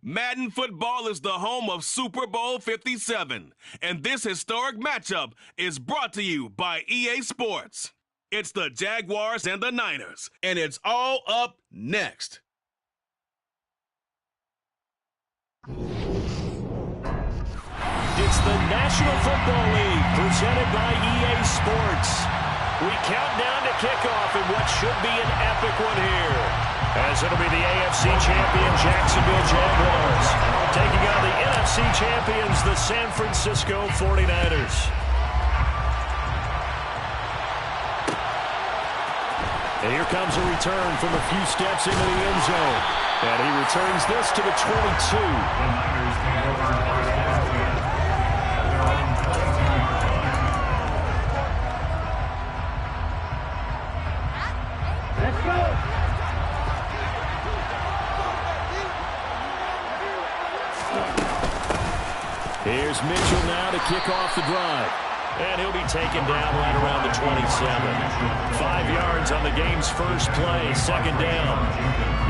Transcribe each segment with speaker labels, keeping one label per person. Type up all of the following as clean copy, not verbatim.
Speaker 1: Madden Football is the home of Super Bowl 57, and this historic matchup is brought to you by EA Sports. It's the Jaguars and the Niners, and it's all up next.
Speaker 2: It's the National Football League presented by EA Sports. We count down to kickoff in what should be an epic one here, as it'll be the AFC champion Jacksonville Jaguars taking on the NFC champions, the San Francisco 49ers. And here comes a return from a few steps into the end zone. And he returns this to the 22. Here's Mitchell now to kick off the drive. And he'll be taken down right around the 27. 5 yards on the game's first play, second down.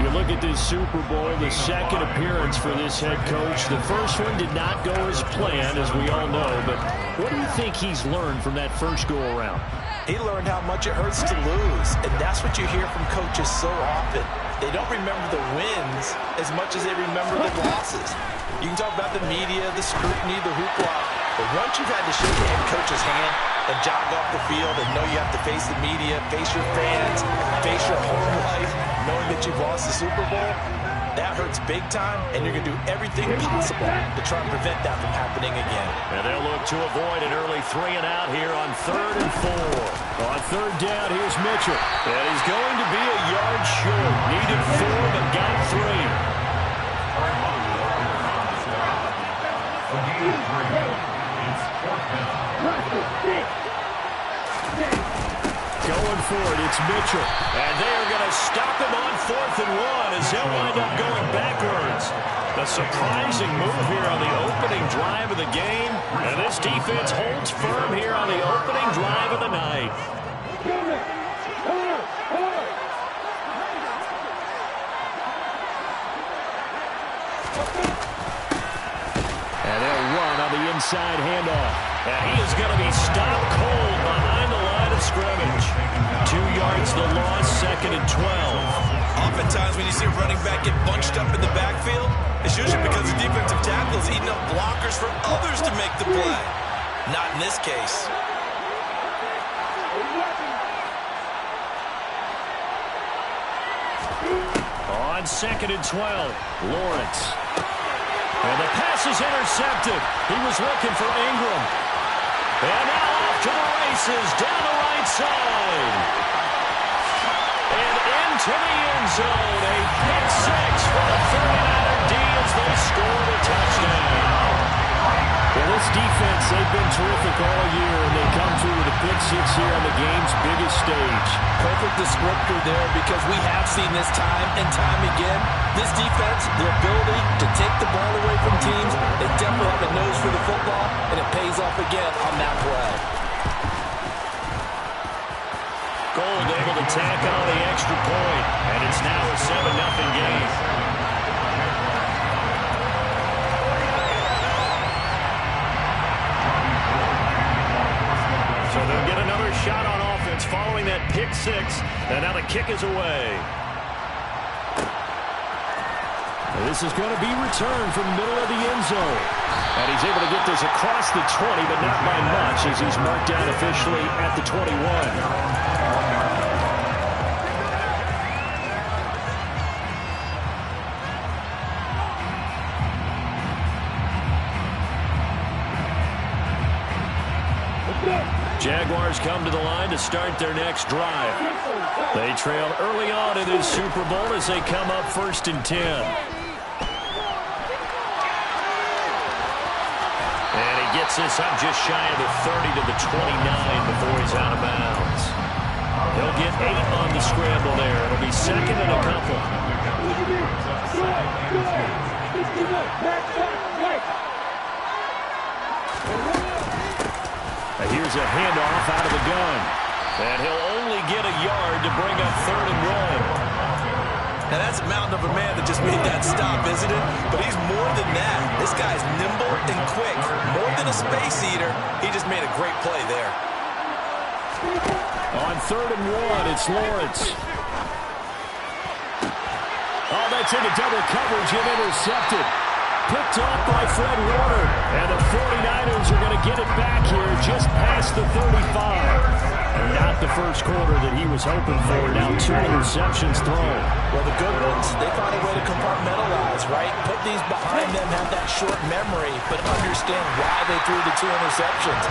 Speaker 2: You look at this Super Bowl, the second appearance for this head coach. The first one did not go as planned, as we all know. But what do you think he's learned from that first go-around?
Speaker 3: He learned how much it hurts to lose, and that's what you hear from coaches so often. They don't remember the wins as much as they remember the losses. You can talk about the media, the scrutiny, the hoopla, but once you've had to shake the head coach's hand and jog off the field and know you have to face the media, face your fans, face your home life, knowing that you've lost the Super Bowl, that hurts big time, and you're going to do everything possible to try and prevent that from happening again.
Speaker 2: And they'll look to avoid an early 3 and out here on 3rd and 4. On 3rd down, here's Mitchell. And he's going to be a yard short. Needed 4, but got 3. Going for it, it's Mitchell. And they are going to stop him on 4th and 1 as he'll wind up going backwards. A surprising move here on the opening drive of the game. And this defense holds firm here on the opening drive of the night. And they'll run on the inside handoff. And he is going to be stopped cold behind the line of scrimmage. 2 yards the loss, 2nd and 12.
Speaker 3: Oftentimes when you see a running back get bunched up in the backfield, it's usually because the defensive tackle is eating up blockers for others to make the play. Not in this case.
Speaker 2: On 2nd and 12, Lawrence. And the pass is intercepted. He was looking for Ingram. And now off to the races down the right side. And into the end zone. A pick 6 for the 49er D as they scored a touchdown. Well, this defense, they've been terrific all year, and they come through with a pick 6 here on the game's biggest stage.
Speaker 3: Perfect descriptor there, because we have seen this time and time again. This defense, their ability to take the ball away from teams, they definitely have a nose for the football, and it pays off again on that play.
Speaker 2: Gold able to tack on the extra point, and it's now a 7-0 game. So they'll get another shot on offense following that pick 6, and now the kick is away. This is going to be returned from the middle of the end zone. And he's able to get this across the 20, but not by much, as he's marked down officially at the 21. Jaguars come to the line to start their next drive. They trail early on in this Super Bowl as they come up 1st and 10. And he gets this up just shy of the 30 to the 29 before he's out of bounds. He'll get 8 on the scramble there. It'll be 2nd and a couple. Here's a handoff out of the gun. And he'll only get a yard to bring up 3rd and 1.
Speaker 3: Now that's a mountain of a man that just made that stop, isn't it? But he's more than that. This guy's nimble and quick. More than a space eater, he just made a great play there.
Speaker 2: On 3rd and 1, it's Lawrence. Oh, that's into double coverage and intercepted. Picked off by Fred Warner. And the 49ers are going to get it back here just past the 35. Not the first quarter that he was hoping for. Now 2 interceptions thrown.
Speaker 3: Well, the good ones, they find a way to compartmentalize, right? Put these behind them, have that short memory, but understand why they threw the 2 interceptions.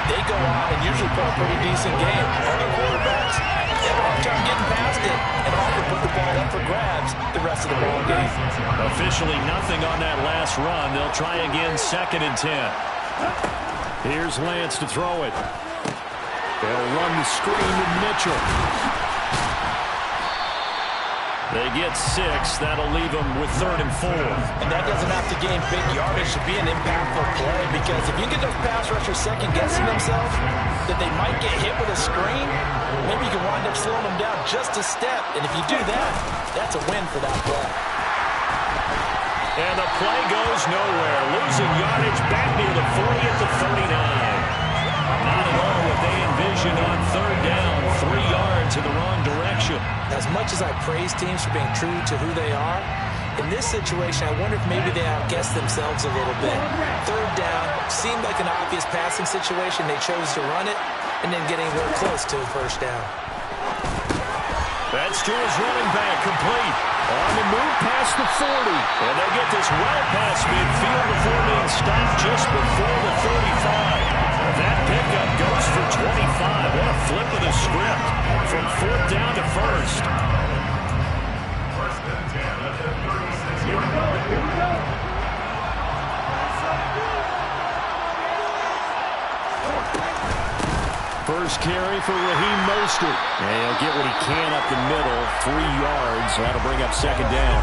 Speaker 3: They go on and usually play a pretty decent game. Other quarterbacks, they have a hard time getting past it and often put the ball up for grabs the rest of the ball game.
Speaker 2: Officially nothing on that last run. They'll try again 2nd and 10. Here's Lance to throw it. They'll run the screen with Mitchell. They get 6. That'll leave them with 3rd and 4.
Speaker 3: And that doesn't have to gain big yardage to be an impactful play, because if you get those pass rushers second-guessing themselves that they might get hit with a screen, maybe you can wind up slowing them down just a step. And if you do that, that's a win for that play.
Speaker 2: And the play goes nowhere. Losing yardage back near the 40 at the 39. Not at all what they envisioned on 3rd down. 3 yards in the wrong direction.
Speaker 3: As much as I praise teams for being true to who they are, in this situation, I wonder if maybe they outguessed themselves a little bit. 3rd down seemed like an obvious passing situation. They chose to run it and then getting real close to a 1st down.
Speaker 2: That's to his running back, complete. On the move past the 40. And they get this well past midfield before being stopped just before the 35. That pickup goes for 25. What a flip of the script from 4th down to 1st. First carry for Raheem Mostert. And he'll get what he can up the middle. 3 yards. That'll bring up 2nd down.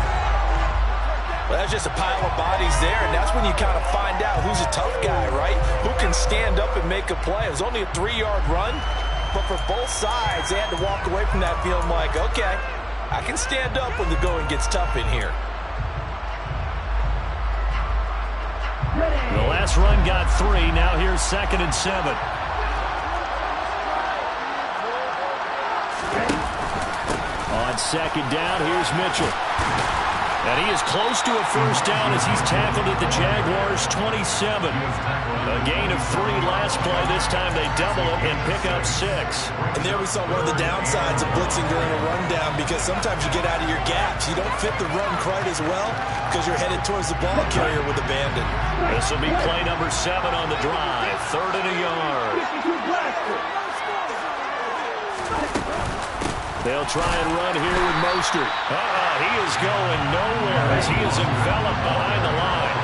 Speaker 3: Well, that's just a pile of bodies there, and that's when you kind of find out who's a tough guy, right? Who can stand up and make a play. It was only a 3-yard run, but for both sides, they had to walk away from that feeling like, okay, I can stand up when the going gets tough in here.
Speaker 2: The last run got 3. Now here's 2nd and 7. On 2nd down, here's Mitchell. And he is close to a 1st down as he's tackled at the Jaguars' 27. A gain of 3 last play. This time they double it and pick up 6.
Speaker 3: And there we saw one of the downsides of blitzing during a rundown, because sometimes you get out of your gaps. You don't fit the run quite as well because you're headed towards the ball carrier with abandon.
Speaker 2: This will be play number 7 on the drive. 3rd and a yard. They'll try and run here with Mostert. He is going nowhere as he is enveloped behind the line.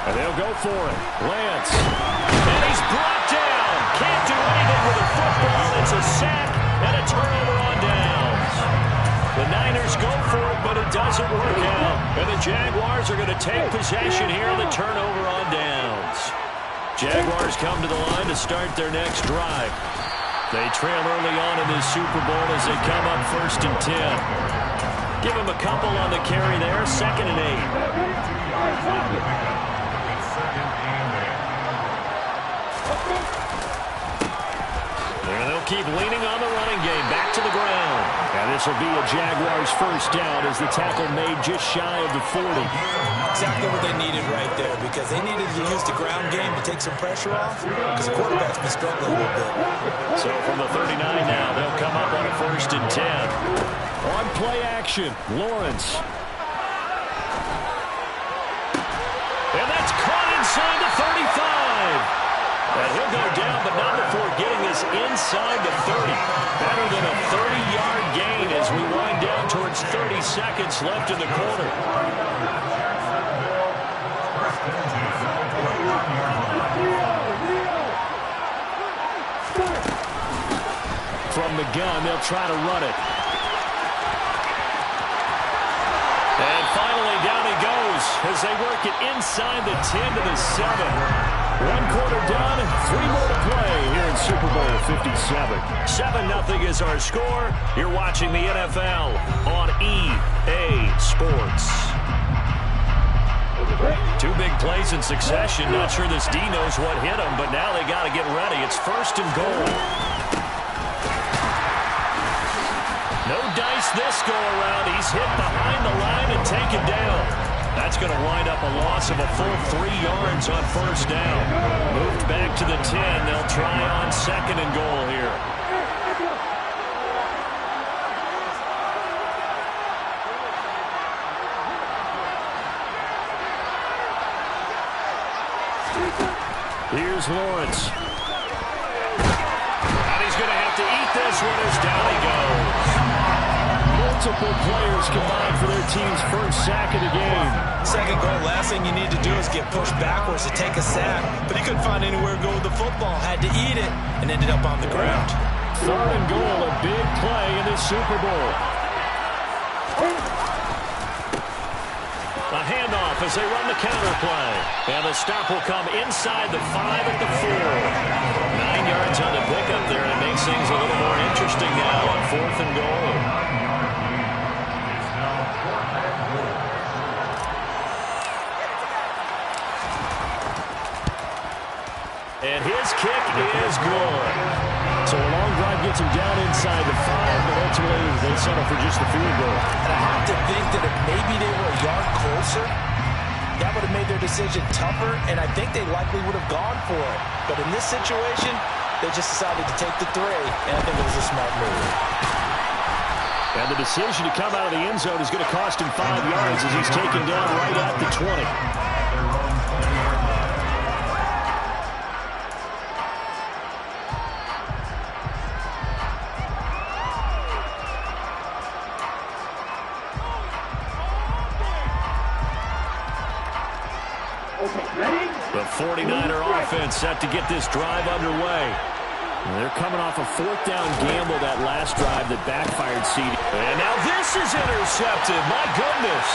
Speaker 2: And they'll go for it. Lance. And he's brought down. Can't do anything with a football. It's a sack and a turnover on downs. The Niners go for it, but it doesn't work out. And the Jaguars are going to take possession here on the turnover on downs. Jaguars come to the line to start their next drive. They trail early on in this Super Bowl as they come up 1st and 10. Give them a couple on the carry there, 2nd and 8. They'll keep leaning on the running game. Back to the ground. And this will be a Jaguars 1st down as the tackle made just shy of the 40.
Speaker 3: Exactly what they needed right there, because they needed to use the ground game to take some pressure off, because the quarterback's been struggling a little bit.
Speaker 2: So from the 39 now, they'll come up on a 1st and 10. On play action, Lawrence. And that's caught inside the 35. And he'll go down, but not before getting us inside the 30. Better than a 30-yard gain as we wind down towards 30 seconds left in the quarter. From the gun, they'll try to run it. And finally, down he goes work it inside the 10 to the 7. 1 quarter done, 3 more to play here in Super Bowl 57. 7-0 is our score. You're watching the NFL on EA Sports. 2 big plays in succession. Not sure this D knows what hit him, but now they got to get ready. It's 1st and goal. No dice this go around. He's hit behind the line and taken down. That's going to wind up a loss of a full 3 yards on 1st down. Moved back to the 10. They'll try on 2nd and goal here. Here's Lawrence. And he's going to have to eat this one as down he goes. Multiple players combined for their team's 1st sack of the game.
Speaker 3: 2nd goal, last thing you need to do is get pushed backwards to take a sack. But he couldn't find anywhere to go with the football. Had to eat it and ended up on the ground.
Speaker 2: 3rd and goal, a big play in this Super Bowl. A handoff as they run the counter play. And the stop will come inside the 5 at the 4. 9 yards on the pickup there, and it makes things a little more interesting now on 4th and goal. And his kick is good. So a long drive gets him down inside the 5, but ultimately they settle for just the field goal.
Speaker 3: And I have to think that if maybe they were a yard closer, that would have made their decision tougher, and I think they likely would have gone for it. But in this situation, they just decided to take the 3, and I think it was a smart move.
Speaker 2: And the decision to come out of the end zone is going to cost him 5 yards as he's taken down right at the 20. The 49er offense set to get this drive underway. They're coming off a 4th down gamble that last drive that backfired CD. And now this is intercepted. My goodness.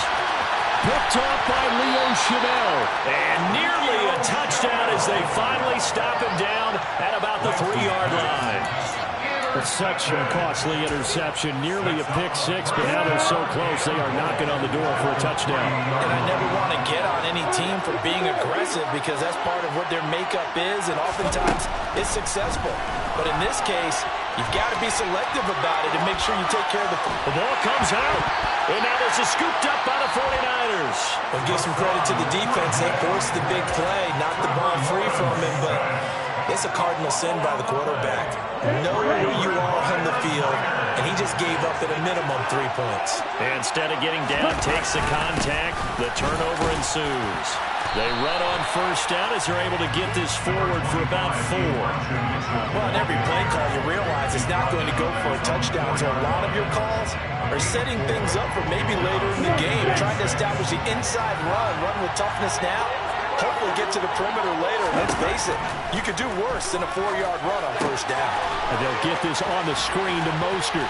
Speaker 2: Picked off by Leo Chanel. And nearly a touchdown as they finally stop him down at about the 3-yard line. It's such a costly interception. Nearly a pick 6, but now they're so close they are knocking on the door for a touchdown.
Speaker 3: And I never want to get on any team for being aggressive because that's part of what their makeup is, and oftentimes it's successful. But in this case, you've got to be selective about it and make sure you take care of the...
Speaker 2: The ball comes out, and now this is scooped up by the 49ers.
Speaker 3: Well, give some credit to the defense. They forced the big play, knocked the ball free from him, but it's a cardinal sin by the quarterback. Know where you are on the field, and he just gave up at a minimum 3 points.
Speaker 2: And instead of getting down, takes the contact. The turnover ensues. They run on 1st down as they're able to get this forward for about 4.
Speaker 3: Well, in every play call, you realize it's not going to go for a touchdown, so a lot of your calls are setting things up for maybe later in the game, trying to establish the inside run with toughness now. Hopefully get to the perimeter later. Let's face it, you could do worse than a 4-yard run on 1st down.
Speaker 2: And they'll get this on the screen to Mostert.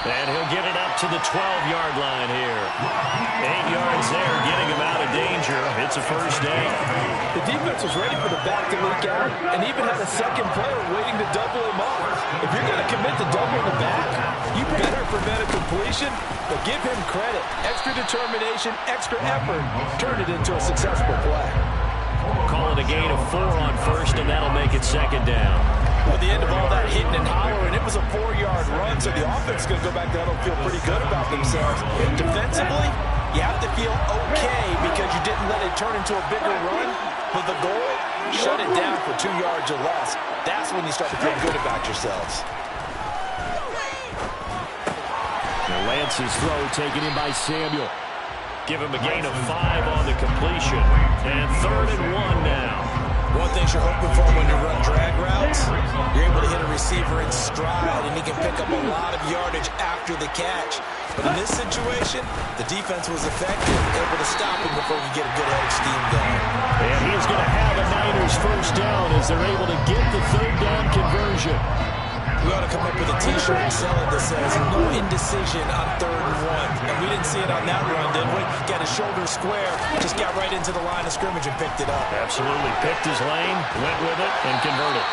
Speaker 2: And he'll get it up to the 12-yard line here. 8 yards there, getting him out of danger. It's a 1st down.
Speaker 3: The defense was ready for the back to leak out and even had a 2nd player waiting to double him up. If you're going to commit to doubling the back, you better prevent a completion, but give him credit. Extra determination, extra effort, turn it into a successful play.
Speaker 2: Call it a gain of 4 on 1st, and that'll make it 2nd down.
Speaker 3: At the end of all that hitting and hollering, it was a 4-yard run, so the offense is going to go back there and feel pretty good about themselves. Defensively, you have to feel okay because you didn't let it turn into a bigger run. But the goal, shut it down for 2 yards or less. That's when you start to feel good about yourselves.
Speaker 2: Lance's throw taken in by Samuel. Give him a gain of 5 on the completion. And 3rd and 1 now.
Speaker 3: One thing you're hoping for when you run drag routes, you're able to hit a receiver in stride, and he can pick up a lot of yardage after the catch. But in this situation, the defense was effective, able to stop him before we get a good head of steam going.
Speaker 2: And he's going to have a Niners 1st down as they're able to get the 3rd down conversion.
Speaker 3: We ought to come up with a T-shirt and sell it that says, no indecision on 3rd and 1. And we didn't see it on that run, did we? Got his shoulder square, just got right into the line of scrimmage and picked it up.
Speaker 2: Absolutely. Picked his lane, went with it, and converted.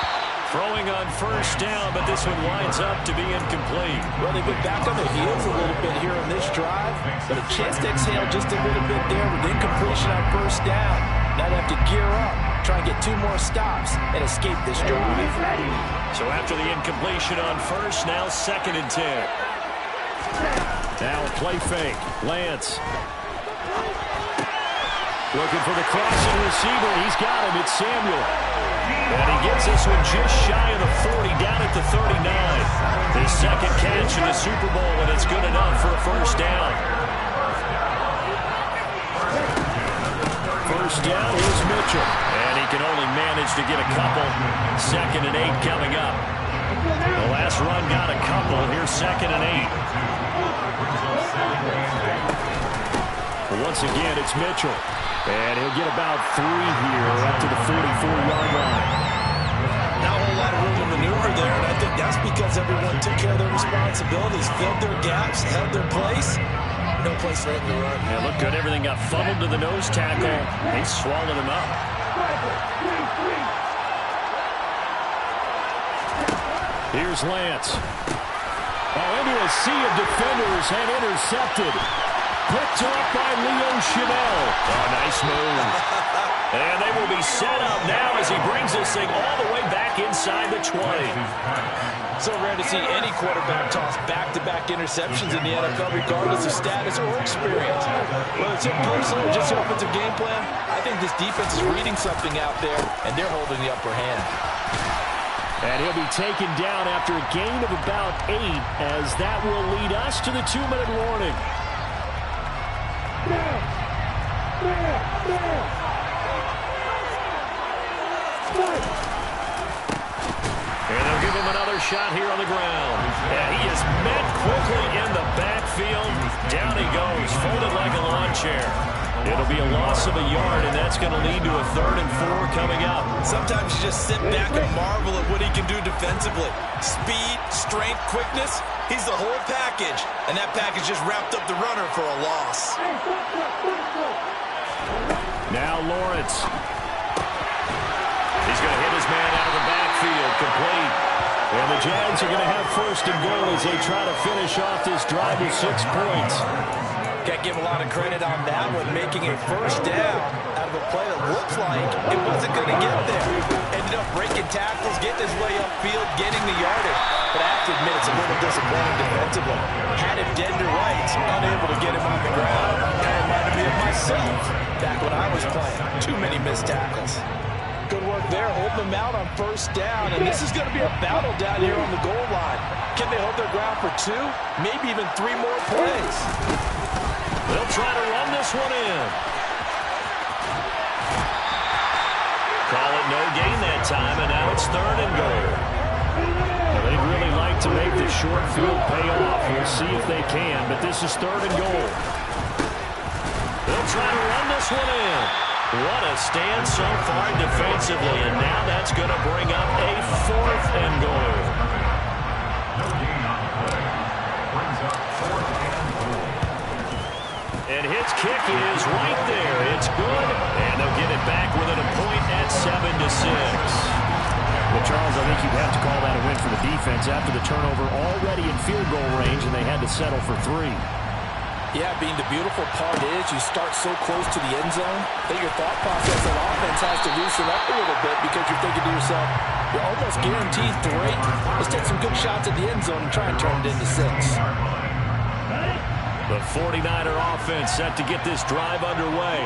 Speaker 2: Throwing on 1st down, but this one winds up to be incomplete.
Speaker 3: Well, they've been back on their heels a little bit here on this drive, but a chance to exhale just a little bit there with incompletion on 1st down. Now they have to gear up, try and get 2 more stops, and escape this drive.
Speaker 2: So after the incompletion on 1st, now 2nd and 10. Now a play fake. Lance. Looking for the crossing receiver. He's got him. It's Samuel. And he gets this one just shy of the 40, down at the 39. His 2nd catch in the Super Bowl, and it's good enough for a 1st down. 1st down, here's Mitchell. And he can only manage to get a couple. 2nd and 8 coming up. The last run got a couple. Here's 2nd and 8. Once again, it's Mitchell. And he'll get about 3 here up to the 44-yard line.
Speaker 3: Not a whole lot of room to maneuver there, and I think that's because everyone took care of their responsibilities, filled their gaps, held their place. No place left to run.
Speaker 2: Yeah, looked good. Everything got funneled to the nose tackle. They swallowed him up. Here's Lance. Oh, into a sea of defenders and intercepted. Picked up by Leo Chanel. Oh, nice move. And they will be set up now as he brings this thing all the way back inside the 20.
Speaker 3: So rare to see any quarterback toss back-to-back interceptions in the NFL, regardless of status or experience. Whether it's personal or just an offensive game plan, I think this defense is reading something out there, and they're holding the upper hand.
Speaker 2: And he'll be taken down after a gain of about 8, as that will lead us to the 2-minute warning. And they'll give him another shot here on the ground. And he is met quickly in the backfield. Down he goes, folded like a lawn chair. It'll be a loss of a yard, and that's going to lead to a 3rd and 4 coming up.
Speaker 3: Sometimes you just sit back and marvel at what he can do defensively. Speed, strength, quickness, he's the whole package. And that package just wrapped up the runner for a loss.
Speaker 2: Now Lawrence. He's going to hit his man out of the backfield, complete. And the Jags are going to have 1st and goal as they try to finish off this drive with 6 points.
Speaker 3: Can't give a lot of credit on that one, making a 1st down out of a play that looks like it wasn't going to get there. Ended up breaking tackles, getting his way upfield, getting the yardage. But I have to admit, it's a little disappointing defensively. Had him dead to rights, unable to get him on the ground. That reminded me of myself back when I was playing. Too many missed tackles. Good work there, holding them out on 1st down. And this is going to be a battle down here on the goal line. Can they hold their ground for 2, maybe even 3 more plays?
Speaker 2: They'll try to run this one in. Call it no gain that time, and now it's 3rd and goal. Well, they'd really like to make the short field pay off. We'll see if they can, but this is 3rd and goal. They'll try to run this one in. What a stand so far defensively, and now that's going to bring up a 4th and goal. And his kick is right there. It's good, and they'll get it back within a point at 7-6. Well, Charles, I think you'd have to call that a win for the defense after the turnover already in field goal range, and they had to settle for 3.
Speaker 3: Yeah, being the beautiful part is you start so close to the end zone that your thought process on offense has to loosen up a little bit because you're thinking to yourself, you're almost guaranteed 3. Let's take some good shots at the end zone and try and turn it into 6.
Speaker 2: The 49er offense set to get this drive underway.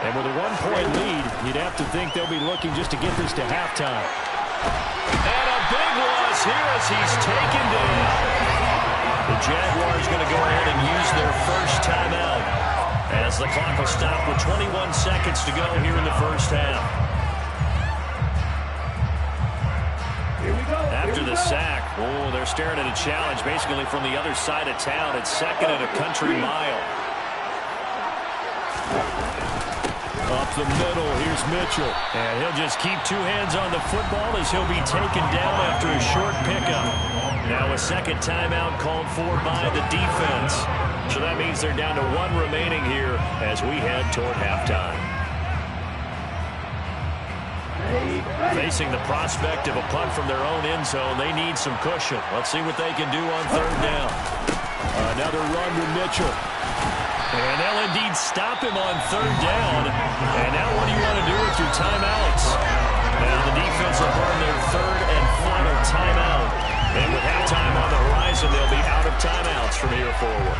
Speaker 2: And with a 1-point lead, you'd have to think they'll be looking just to get this to halftime. And a big loss here as he's taken down. The Jaguars going to go ahead and use their 1st timeout as the clock will stop with 21 seconds to go here in the 1st half. After the sack, they're staring at a challenge basically from the other side of town. It's 2nd and a country mile. Up the middle, here's Mitchell. And he'll just keep two hands on the football as he'll be taken down after a short pickup. Now a second timeout called for by the defense. So that means they're down to one remaining here as we head toward halftime. Facing the prospect of a punt from their own end zone, they need some cushion. Let's see what they can do on third down. Another run to Mitchell. And they'll indeed stop him on third down. And now what do you want to do with your timeouts? Now the defense will burn their third and final timeout. And with halftime on the horizon, they'll be out of timeouts from here forward.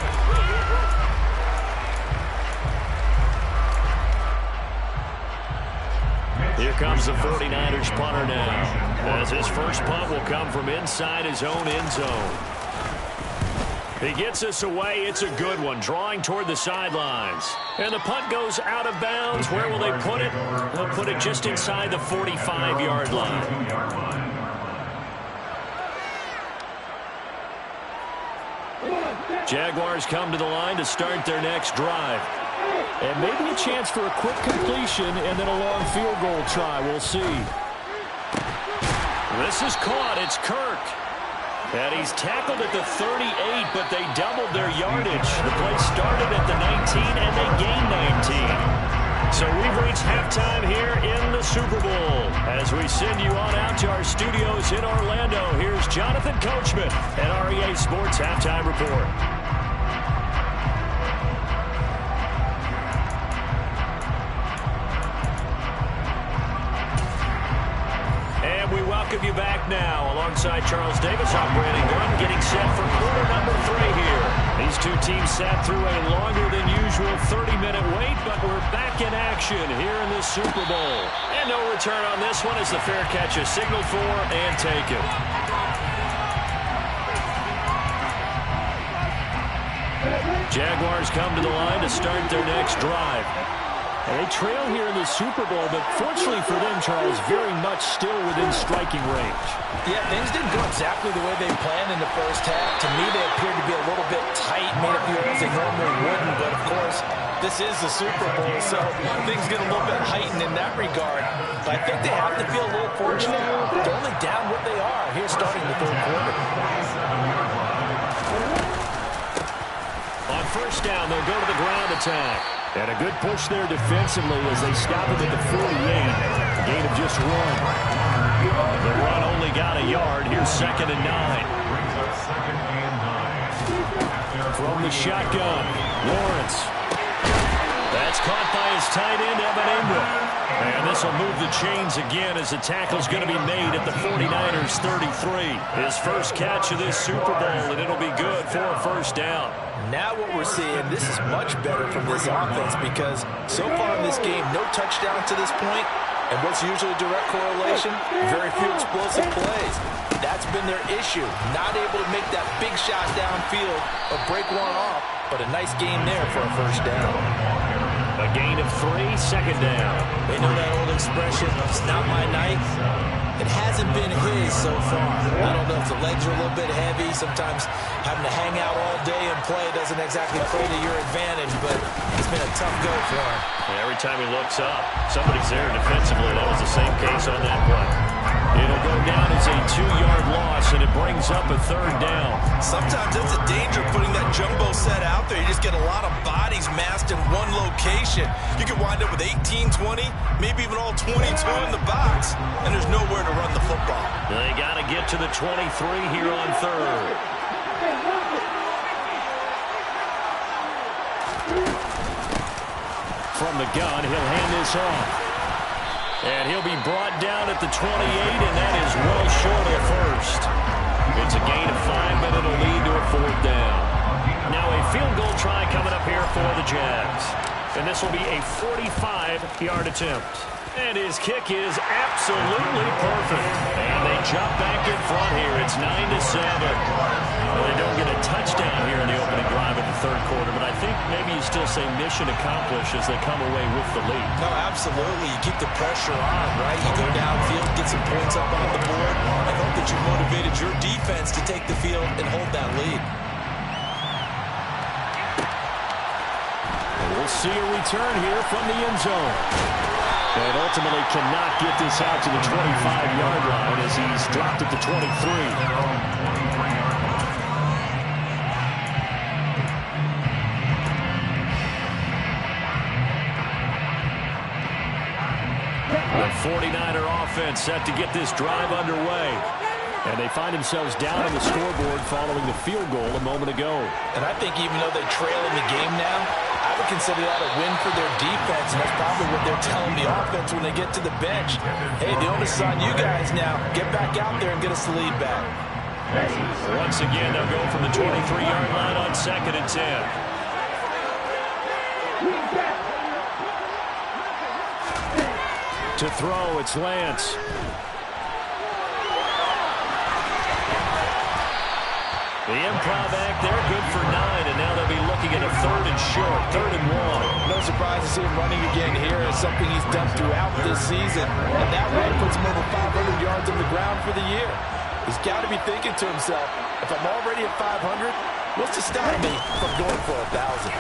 Speaker 2: Here comes the 49ers punter now, as his first punt will come from inside his own end zone. He gets this away. It's a good one, drawing toward the sidelines. And the punt goes out of bounds. Where will they put it? They'll put it just inside the 45-yard line. Jaguars come to the line to start their next drive. And maybe a chance for a quick completion and then a long field goal try. We'll see. This is caught. It's Kirk. And he's tackled at the 38, but they doubled their yardage. The play started at the 19, and they gained 19. So we've reached halftime here in the Super Bowl. As we send you on out to our studios in Orlando, here's Jonathan Coachman at REA Sports Halftime Report. We welcome you back now alongside Charles Davis. I'm Brandon Gunn getting set for quarter number 3 here. These two teams sat through a longer than usual 30-minute wait, but we're back in action here in the Super Bowl. And no return on this one as the fair catch is signaled for and taken. Jaguars come to the line to start their next drive. They trail here in the Super Bowl, but fortunately for them, Charles, very much still within striking range.
Speaker 3: Yeah, things didn't go exactly the way they planned in the first half. To me, they appeared to be a little bit tight, made up the holes they normally wouldn't. But, of course, this is the Super Bowl, so things get a little bit heightened in that regard. But I think they have to feel a little fortunate. They're only down what they are here starting the third quarter.
Speaker 2: On first down, they'll go to the ground attack. And a good push there defensively as they stop him at the 48. A gain of just 1. The run only got a yard. Here's 2nd and 9. From the shotgun, Lawrence. That's caught by his tight end, Evan Ingram. And this will move the chains again as the tackle's going to be made at the 49ers 33. His first catch of this Super Bowl, and it'll be good for a first down.
Speaker 3: Now what we're seeing, this is much better from this offense because so far in this game, no touchdown to this point, and what's usually a direct correlation, very few explosive plays. That's been their issue, not able to make that big shot downfield or break one off, but a nice game there for a first down.
Speaker 2: A gain of 3, 2nd down.
Speaker 3: They know that old expression, it's not my night. It hasn't been his so far. I don't know if the legs are a little bit heavy. Sometimes having to hang out all day and play doesn't exactly play to your advantage, but it's been a tough go for him.
Speaker 2: Yeah, every time he looks up, somebody's there defensively. That was the same case on that play. It'll go down as a 2-yard loss, and it brings up a 3rd down.
Speaker 3: Sometimes that's a danger putting that jumbo set out there. You just get a lot of bodies massed in one location. You could wind up with 18, 20, maybe even all 22 in the box, and there's nowhere to run the football.
Speaker 2: They got to get to the 23 here on 3rd. From the gun, he'll hand this off. And he'll be brought down at the 28, and that is well short of first. It's a gain of 5, but it'll lead to a 4th down. Now a field goal try coming up here for the Jags. And this will be a 45-yard attempt. And his kick is absolutely perfect. And they jump back in front here. It's 9-7. Well, they don't get a touchdown here in the opening drive of the 3rd quarter, but I think maybe you still say mission accomplished as they come away with the lead.
Speaker 3: No, absolutely. You keep the pressure on, right? You go downfield, get some points up on the board, and hope that you motivated your defense to take the field and hold that lead.
Speaker 2: We'll see a return here from the end zone. And ultimately cannot get this out to the 25-yard line as he's dropped at the 23. 49er offense set to get this drive underway. And they find themselves down on the scoreboard following the field goal a moment ago.
Speaker 3: And I think even though they trail in the game now, I would consider that a win for their defense, and that's probably what they're telling the offense when they get to the bench. Hey, the onus is on you guys now. Get back out there and get us the lead back.
Speaker 2: Once again, they'll go from the 23-yard line on 2nd and 10. To throw, it's Lance. The improv act there, good for 9, and now they'll be looking at a 3rd and short, 3rd and 1.
Speaker 3: No surprise to see him running again here. It's something he's done throughout this season, and that run puts him over 500 yards on the ground for the year. He's got to be thinking to himself, if I'm already at 500, what's to stop me from going for 1,000?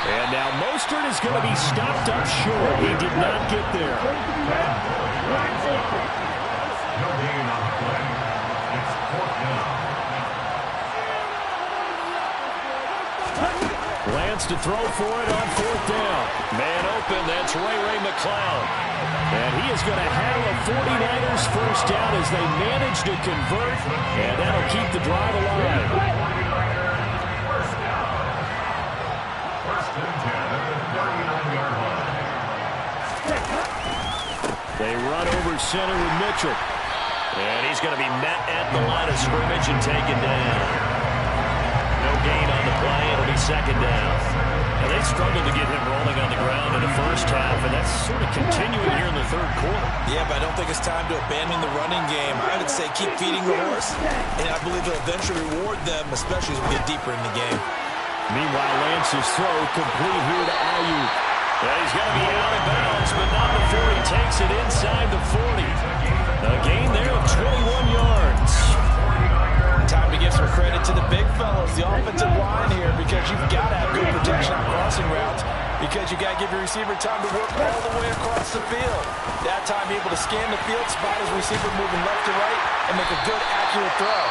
Speaker 2: And now Mostert is going to be stopped up short. He did not get there. Lance to throw for it on 4th down. Man open, that's Ray McCloud. And he is going to have a 49ers first down as they manage to convert, and that'll keep the drive alive. They run over center with Mitchell. And he's going to be met at the line of scrimmage and taken down. No gain on the play. It'll be 2nd down. And they struggled to get him rolling on the ground in the first half, and that's sort of continuing here in the 3rd quarter.
Speaker 3: Yeah, but I don't think it's time to abandon the running game. I would say keep feeding the horse, and I believe he'll eventually reward them, especially as we get deeper in the game.
Speaker 2: Meanwhile, Lance's throw complete here to Ayuk. And he's going to be out of bounds, but not before he takes it inside the 40. A gain there of 21 yards.
Speaker 3: Time to give some credit to the big fellas, the offensive line here, because you've got to have good protection on crossing routes, because you got to give your receiver time to work all the way across the field. That time, able to scan the field, spot his receiver moving left to right, and make a good, accurate throw.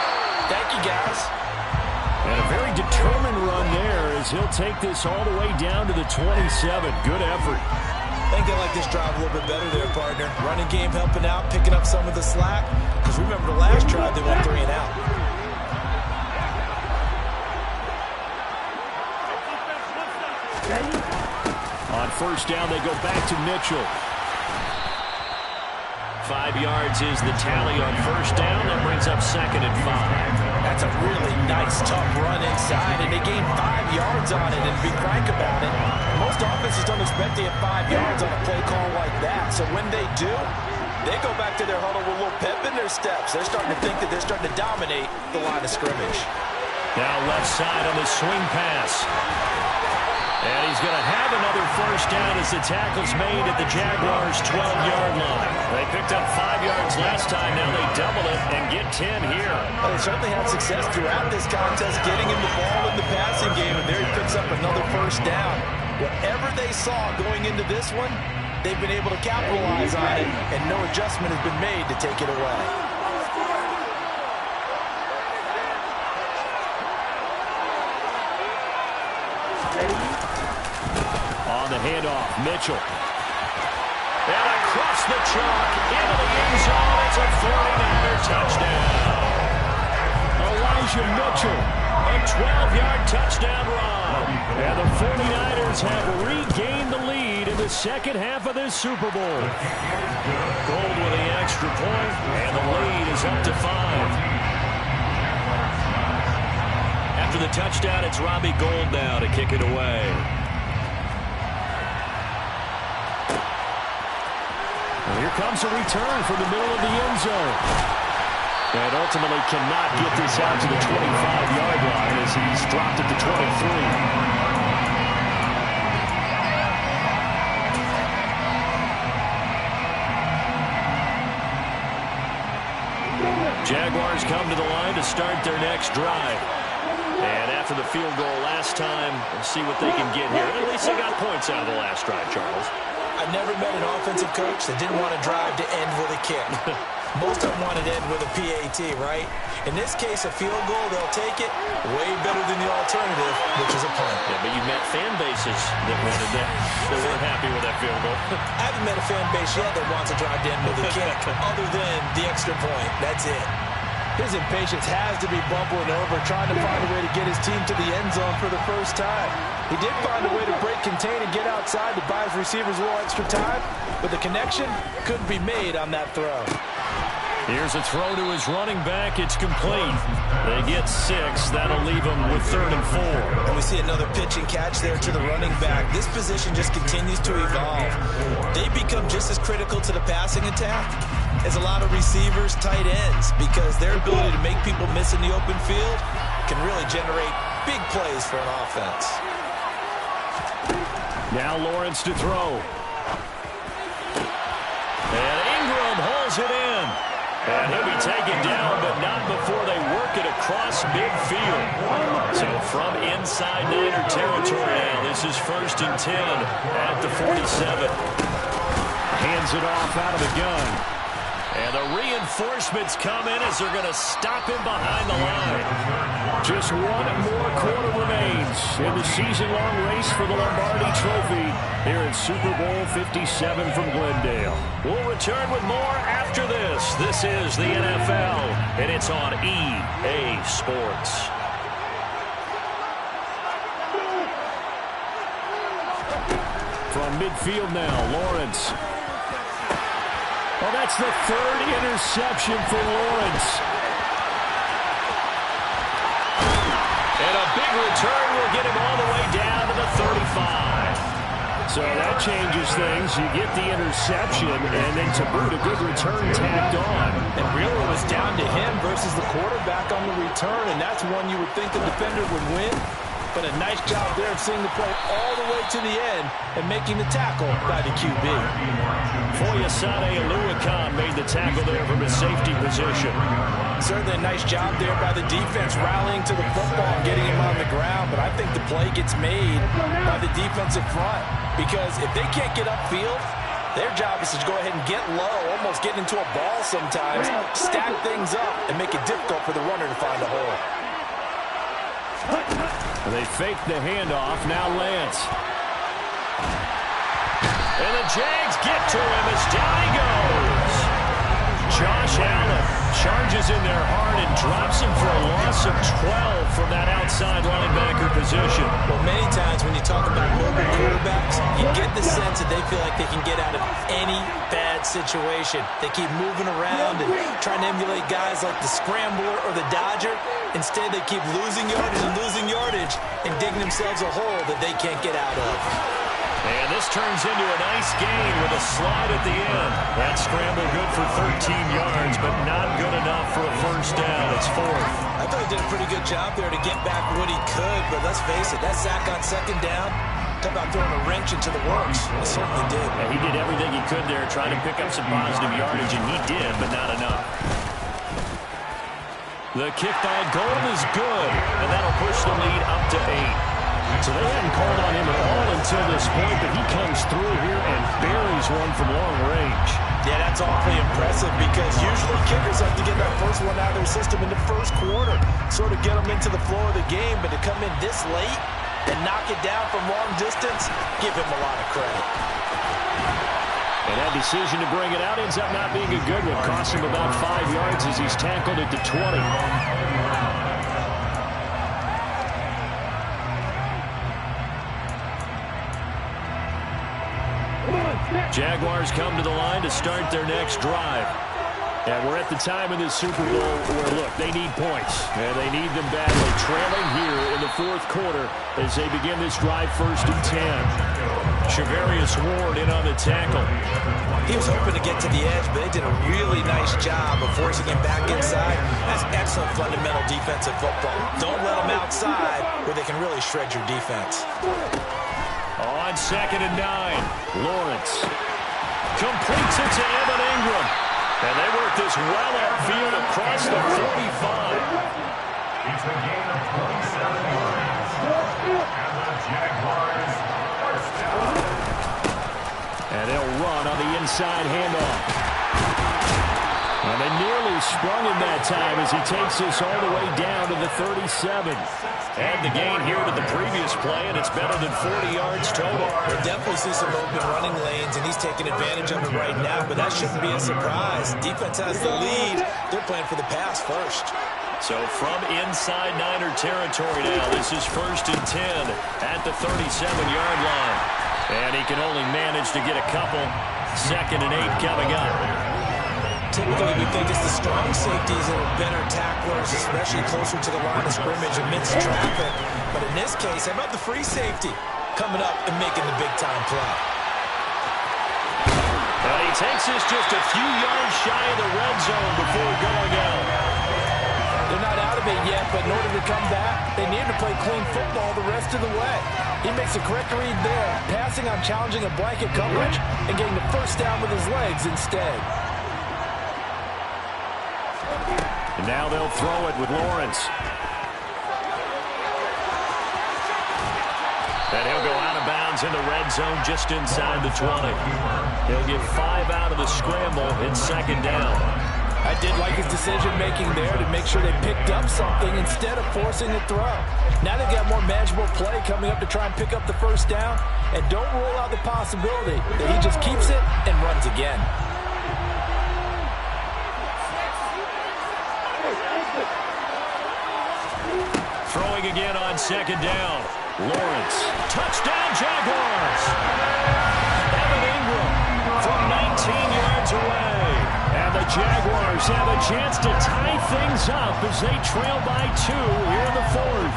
Speaker 3: Thank you, guys.
Speaker 2: And a very determined run there as he'll take this all the way down to the 27. Good effort.
Speaker 3: I think they like this drive a little bit better there, partner. Running game helping out, picking up some of the slack. Because remember the last drive, they went 3 and out.
Speaker 2: On 1st down, they go back to Mitchell. 5 yards is the tally on 1st down. That brings up 2nd and 5.
Speaker 3: That's a really nice, tough run inside, and they gained 5 yards on it. And to be frank about it, most offenses don't expect to get 5 yards on a play call like that. So when they do, they go back to their huddle with a little pep in their steps. They're starting to think that they're starting to dominate the line of scrimmage.
Speaker 2: Now left side on the swing pass. And he's going to have another 1st down as the tackle's made at the Jaguars' 12-yard line. They picked up 5 yards last time. Now they double it and get 10 here.
Speaker 3: Well, they certainly had success throughout this contest getting him the ball in the passing game, and there he picks up another 1st down. Whatever they saw going into this one, they've been able to capitalize on it, and no adjustment has been made to take it away.
Speaker 2: On the handoff, Mitchell. And across the chalk, into the end zone. It's a 49er touchdown. Elijah Mitchell, a 12-yard touchdown run. And the 49ers have regained the lead in the 2nd half of this Super Bowl. Gold with the extra point, and the lead is up to 5. After the touchdown, it's Robbie Gould now to kick it away. And here comes a return from the middle of the end zone. And ultimately cannot get this out to the 25-yard line as he's dropped at the 23. Jaguars come to the line to start their next drive. And after the field goal last time. We'll see what they can get here. At least they got points out of the last drive, Charles.
Speaker 3: I never met an offensive coach that didn't want to drive to end with a kick. Most of them want to end with a PAT, right? In this case, a field goal, they'll take it way better than the alternative, which is a punt.
Speaker 2: Yeah, but you met fan bases that wanted that. They weren't happy with that field goal.
Speaker 3: I haven't met a fan base yet that wants to drive to end with a kick other than the extra point. That's it. His impatience has to be bubbling over, trying to find a way to get his team to the end zone for the first time. He did find a way to break contain and get outside to buy his receivers a little extra time, but the connection couldn't be made on that throw.
Speaker 2: Here's a throw to his running back. It's complete. They get 6. That'll leave them with 3rd and 4.
Speaker 3: And we see another pitch and catch there to the running back. This position just continues to evolve. They become just as critical to the passing attack as a lot of receivers, tight ends, because their ability to make people miss in the open field can really generate big plays for an offense.
Speaker 2: Now Lawrence to throw. And Ingram hauls it in. And he'll be taken down, but not before they work it across midfield. So from inside Niner territory now, this is 1st and 10 at the 47. Hands it off out of the gun. And the reinforcements come in as they're going to stop him behind the line. Just one more quarter remains in the season-long race for the Lombardi Trophy here in Super Bowl 57 from Glendale. We'll return with more after this. This is the NFL, and it's on EA Sports. From midfield now, Lawrence. Well, that's the 3rd interception for Lawrence. And a big return will get him all the way down to the 35. So that changes things. You get the interception, and then to boot, a good return tacked on.
Speaker 3: And really it was down to him versus the quarterback on the return, and that's one you would think the defender would win. But a nice job there of seeing the play all the way to the end and making the tackle by the QB.
Speaker 2: Foyesade Aluakan made the tackle there from his safety position.
Speaker 3: Certainly a nice job there by the defense rallying to the football and getting him on the ground. But I think the play gets made by the defensive front. Because if they can't get upfield, their job is to go ahead and get low, almost get into a ball sometimes, stack things up, and make it difficult for the runner to find a hole.
Speaker 2: They fake the handoff. Now Lance. And the Jags get to him as down he goes. Josh Allen charges in there hard and drops him for a loss of 12 from that outside linebacker position.
Speaker 3: Well, many times when you talk about mobile quarterbacks, you get the sense that they feel like they can get out of any bad situation. They keep moving around and trying to emulate guys like the Scrambler or the Dodger. Instead, they keep losing yardage and digging themselves a hole that they can't get out of.
Speaker 2: And this turns into a nice gain with a slide at the end. That scramble good for 13 yards, but not good enough for a first down. It's 4th.
Speaker 3: I thought he did a pretty good job there to get back what he could, but let's face it, that sack on 2nd down, talk about throwing a wrench into the works. He certainly did.
Speaker 2: And he did everything he could there, trying to pick up some positive yardage, and he did, but not enough. The kick by Gold is good, and that'll push the lead up to 8. So they hadn't called on him at all until this point, but he comes through here and buries one from long range.
Speaker 3: Yeah, that's awfully impressive because usually kickers have to get that first one out of their system in the first quarter, sort of get them into the flow of the game, but to come in this late and knock it down from long distance, give him a lot of credit.
Speaker 2: And that decision to bring it out ends up not being a good one. Costs him about 5 yards as he's tackled at the 20. Jaguars come to the line to start their next drive. And we're at the time in this Super Bowl where, look, they need points. And they need them badly. Trailing here in the 4th quarter as they begin this drive 1st and 10. Shavarius Ward in on the tackle.
Speaker 3: He was hoping to get to the edge, but they did a really nice job of forcing him back inside. That's excellent fundamental defensive football. Don't let them outside where they can really shred your defense.
Speaker 2: On 2nd and 9, Lawrence completes it to Evan Ingram. And they work this well upfield across the 45.
Speaker 4: It's a gain of 27 yards. And the Jaguars first down.
Speaker 2: And they'll run on the inside handoff. And they nearly sprung him that time as he takes this all the way down to the 37. And the gain here to the previous play, and it's better than 40 yards total.
Speaker 3: We'll definitely see some open running lanes, and he's taking advantage of it right now, but that shouldn't be a surprise. Defense has the lead. They're playing for the pass first.
Speaker 2: So from inside Niner territory now, this is 1st and 10 at the 37-yard line. And he can only manage to get a couple. 2nd and 8 coming up.
Speaker 3: Typically, we think it's the strong safeties that are better tacklers, especially closer to the line of scrimmage amidst traffic. But in this case, how about the free safety coming up and making the big-time play?
Speaker 2: And he takes this just a few yards shy of the red zone before going out.
Speaker 3: They're not out of it yet, but in order to come back, they need to play clean football the rest of the way. He makes a correct read there, passing on challenging a blanket coverage and getting the first down with his legs instead.
Speaker 2: And now they'll throw it with Lawrence. And he'll go out of bounds in the red zone just inside the 20. He'll get 5 out of the scramble in 2nd down.
Speaker 3: I did like his decision-making there to make sure they picked up something instead of forcing a throw. Now they've got more manageable play coming up to try and pick up the first down, and don't rule out the possibility that he just keeps it and runs again.
Speaker 2: Throwing again on 2nd down. Lawrence. Touchdown, Jaguars. Evan Ingram from 19 yards away. And the Jaguars have a chance to tie things up as they trail by 2 here in the 4th.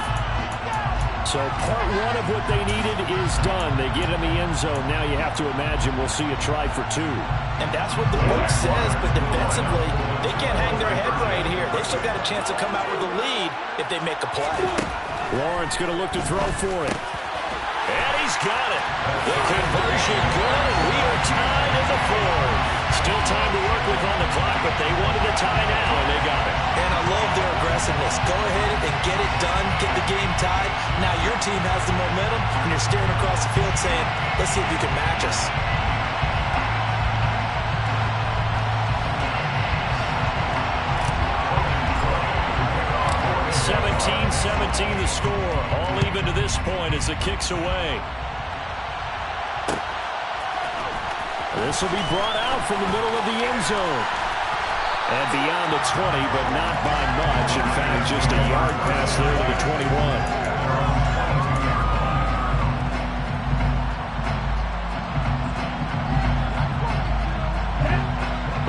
Speaker 2: So part 1 of what they needed is done. They get in the end zone. Now you have to imagine we'll see a try for 2.
Speaker 3: And that's what the book says, but defensively, they can't hang their head right here. They still got a chance to come out with a lead if they make a play.
Speaker 2: Lawrence going to look to throw for it. And he's got it. The conversion good, and we are tied in the 4th. Still time to work with on the clock, but they wanted to tie now, and they got it.
Speaker 3: And I love their aggressiveness. Go ahead and get it done, get the game tied. Now your team has the momentum, and you're staring across the field saying, let's see if you can match us.
Speaker 2: 17-17 the score. All even to this point as the kick's away. This will be brought out from the middle of the end zone. And beyond the 20, but not by much. In fact, just a yard pass there to the 21.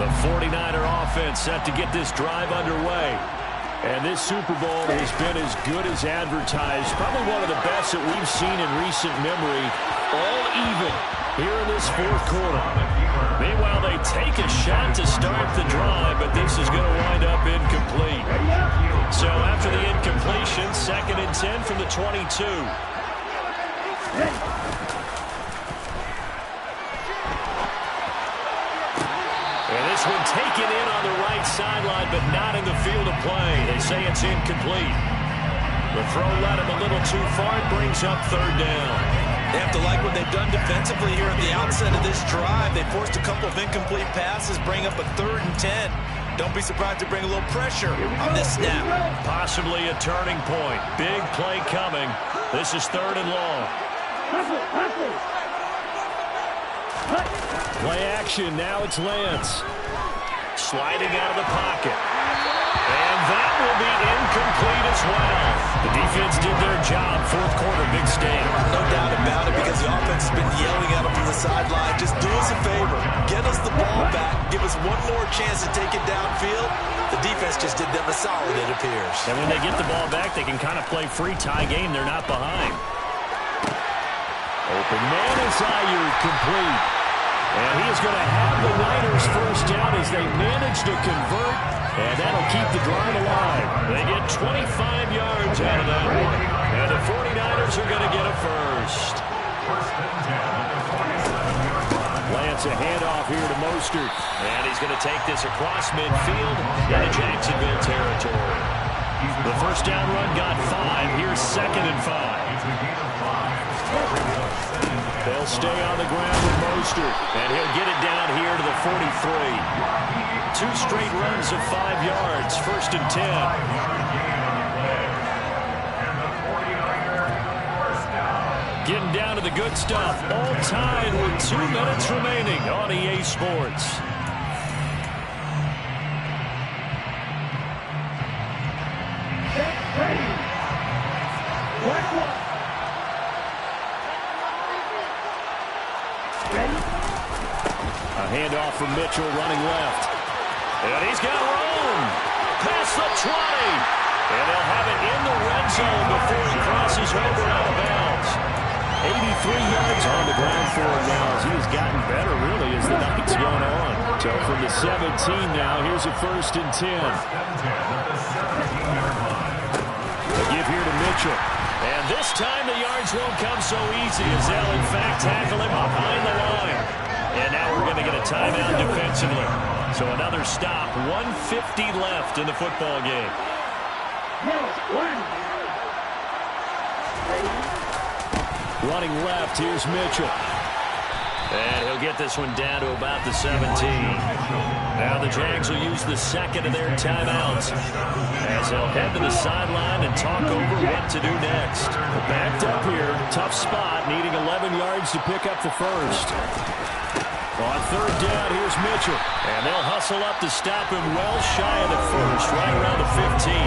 Speaker 2: The 49er offense set to get this drive underway. And this Super Bowl has been as good as advertised. Probably one of the best that we've seen in recent memory. All even here in this 4th quarter. Meanwhile, they take a shot to start the drive, but this is going to wind up incomplete. So after the incompletion, 2nd and 10 from the 22. And this one taken in on the right sideline, but not in the field of play. They say it's incomplete. The throw led him a little too far. It brings up 3rd down.
Speaker 3: They have to like what they've done defensively here at the outset of this drive. They forced a couple of incomplete passes, bring up a 3rd and 10. Don't be surprised to bring a little pressure on this snap.
Speaker 2: Possibly a turning point. Big play coming. This is 3rd and long. Play action. Now it's Lance. Sliding out of the pocket. And that will be incomplete as well. The defense did their job. 4th quarter, big stand.
Speaker 3: No doubt about it, because the offense has been yelling at them from the sideline. Just do us a favor. Get us the ball back. Give us one more chance to take it downfield. The defense just did them a solid, it appears.
Speaker 2: And when they get the ball back, they can kind of play free tie game. They're not behind. Open man is Ayuk, complete. And he is going to have the Niners first down as they manage to convert. And that'll keep the drive alive. They get 25 yards out of that one. And the 49ers are going to get a first. Lance a handoff here to Mostert. And he's going to take this across midfield into Jacksonville territory. The first down run got 5. Here's 2nd and 5. They'll stay on the ground with Mostert, and he'll get it down here to the 43. 2 straight runs of 5 yards, 1st and 10. Getting down to the good stuff. All tied with 2 minutes remaining on EA Sports. A handoff from Mitchell running left. And he's got room. Past the 20. And they'll have it in the red zone before he crosses over out of bounds. 83 yards on the ground for him now as he has gotten better, really, as the night's gone on. So from the 17 now, here's a 1st and 10. A give here to Mitchell. And this time the yards won't come so easy as they'll, in fact, tackle him behind the line. And now we're going to get a timeout defensively. So another stop, 1:50 left in the football game. Running left, here's Mitchell. And he'll get this one down to about the 17. Now the Jags will use the second of their timeouts as they'll head to the sideline and talk over what to do next. Backed up here, tough spot, needing 11 yards to pick up the first. On 3rd down, here's Mitchell. And they'll hustle up to stop him well shy of the first, right around the 15.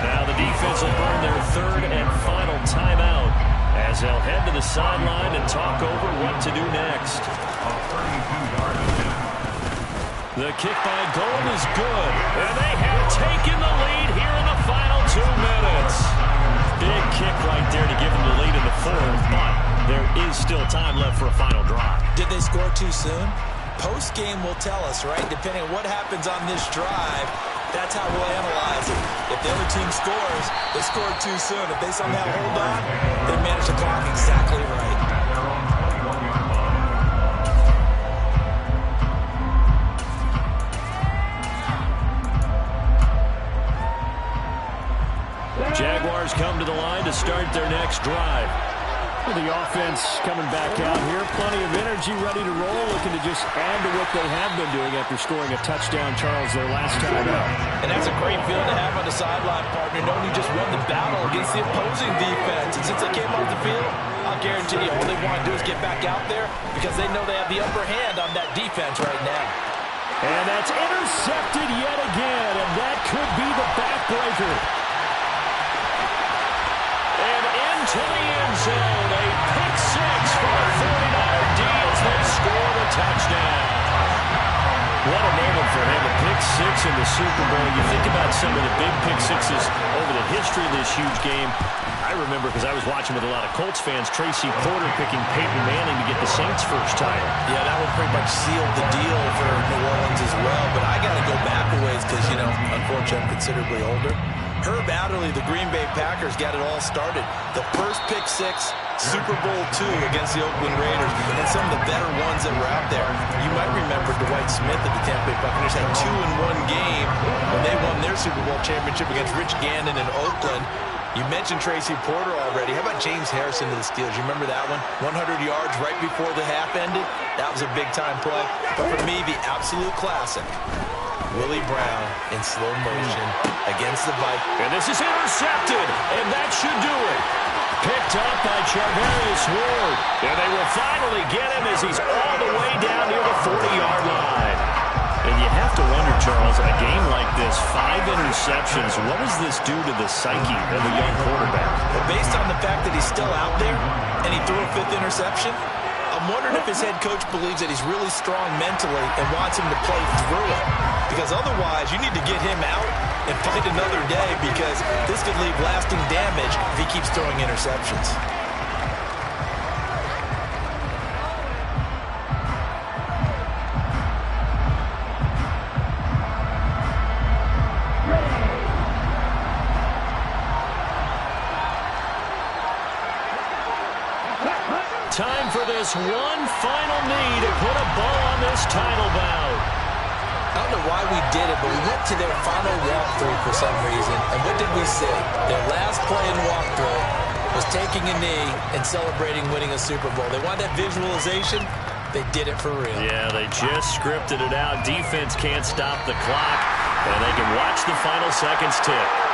Speaker 2: Now the defense will burn their 3rd and final timeout as they'll head to the sideline and talk over what to do next. The kick by Golden is good. And they have taken the lead here in the final 2 minutes. Big kick right there to give them the lead in the 4th, but there is still time left for a final drive.
Speaker 3: Did they score too soon? Post-game will tell us, right? Depending on what happens on this drive, that's how we'll analyze it. If the other team scores, they scored too soon. If they somehow hold on, they manage the clock exactly right.
Speaker 2: Jaguars come to the line to start their next drive. The offense coming back out here. Plenty of energy, ready to roll, looking to just add to what they have been doing after scoring a touchdown, Charles, their last time out.
Speaker 3: And that's a great feeling to have on the sideline, partner, knowing you just won the battle against the opposing defense. And since they came off the field, I'll guarantee you all they want to do is get back out there because they know they have the upper hand on that defense right now.
Speaker 2: And that's intercepted yet again, and that could be the backbreaker. And into the end zone, a pick 6 for a 49er D as they score the touchdown. What a moment for him, a pick 6 in the Super Bowl. You think about some of the big pick 6s over the history of this huge game. I remember, because I was watching with a lot of Colts fans, Tracy Porter picking Peyton Manning to get the Saints' first title.
Speaker 3: Yeah, that would pretty much seal the deal for New Orleans as well. But I got to go back a ways because, you know, unfortunately I'm considerably older. Herb Adderley, the Green Bay Packers, got it all started. The first pick 6, Super Bowl II against the Oakland Raiders, and some of the better ones that were out there. You might remember Dwight Smith of the Tampa Bay Buccaneers had 2 in one game when they won their Super Bowl championship against Rich Gannon in Oakland. You mentioned Tracy Porter already. How about James Harrison to the Steelers? You remember that one? 100 yards right before the half ended. That was a big-time play. But for me, the absolute classic, Willie Brown in slow motion against the Vikings.
Speaker 2: And this is intercepted, and that should do it. Picked up by Charvarius Ward. And they will finally get him as he's all the way down near the 40-yard line. And you have to wonder, Charles, a game like this, 5 interceptions, what does this do to the psyche of a young quarterback?
Speaker 3: Well, based on the fact that he's still out there and he threw a 5th interception, I'm wondering if his head coach believes that he's really strong mentally and wants him to play through it. Because otherwise, you need to get him out and fight another day because this could leave lasting damage if he keeps throwing interceptions. Time for this one final knee to put a bow on this title bout. I don't know why we did it, but we went to their final walkthrough for some reason. And what did we say? Their last play in walkthrough was taking a knee and celebrating winning a Super Bowl. They want that visualization. They did it for real.
Speaker 2: Yeah, they just scripted it out. Defense can't stop the clock, and they can watch the final seconds tick.